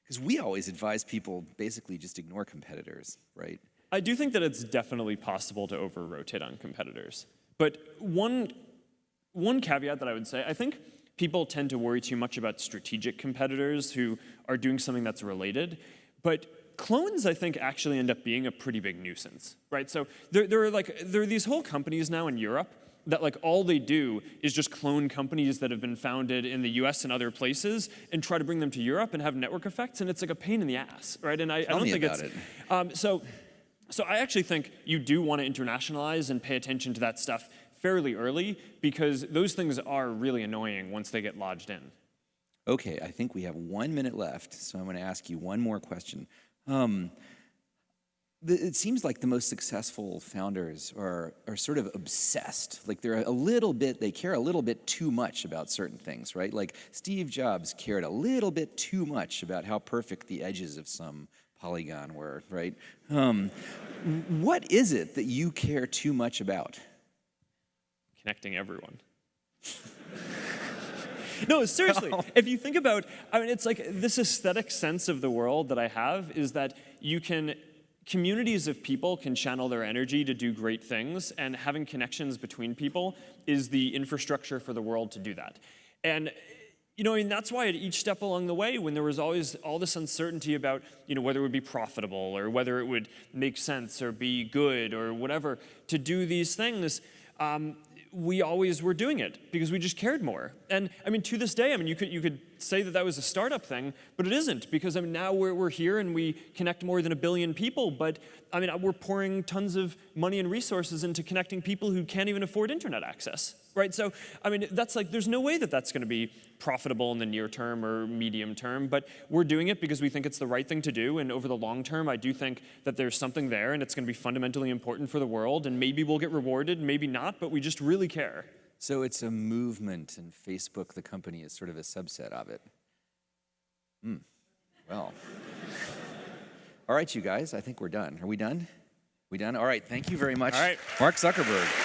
Because we always advise people basically just ignore competitors, right? I do think that it's definitely possible to over-rotate on competitors. But one caveat that I would say, I think people tend to worry too much about strategic competitors who are doing something that's related. But clones, I think, actually end up being a pretty big nuisance, right? So there are these whole companies now in Europe that all they do is just clone companies that have been founded in the US and other places and try to bring them to Europe and have network effects, and it's like a pain in the ass, right? And I don't think it's So I actually think you do want to internationalize and pay attention to that stuff fairly early, because those things are really annoying once they get lodged in. Okay, I think we have 1 minute left, so I'm going to ask you one more question. It seems like the most successful founders are sort of obsessed. Like they care a little bit too much about certain things, right? Like Steve Jobs cared a little bit too much about how perfect the edges of some polygon were, right? What is it that you care too much about? Connecting everyone. No, seriously, if you think about, it's like this aesthetic sense of the world that I have is that communities of people can channel their energy to do great things, and having connections between people is the infrastructure for the world to do that. And that's why at each step along the way, when there was always all this uncertainty about whether it would be profitable or whether it would make sense or be good or whatever to do these things, we always were doing it because we just cared more. And to this day, you could say that was a startup thing, but it isn't, because now we're here and we connect more than 1 billion people. But we're pouring tons of money and resources into connecting people who can't even afford internet access, right? So that's there's no way that that's going to be profitable in the near term or medium term. But we're doing it because we think it's the right thing to do. And over the long term, I do think that there's something there, and it's going to be fundamentally important for the world. And maybe we'll get rewarded, maybe not, but we just really care. So it's a movement, and Facebook, the company, is sort of a subset of it. Well. All right, you guys, I think we're done. Are we done? We done? All right, thank you very much. All right. Mark Zuckerberg.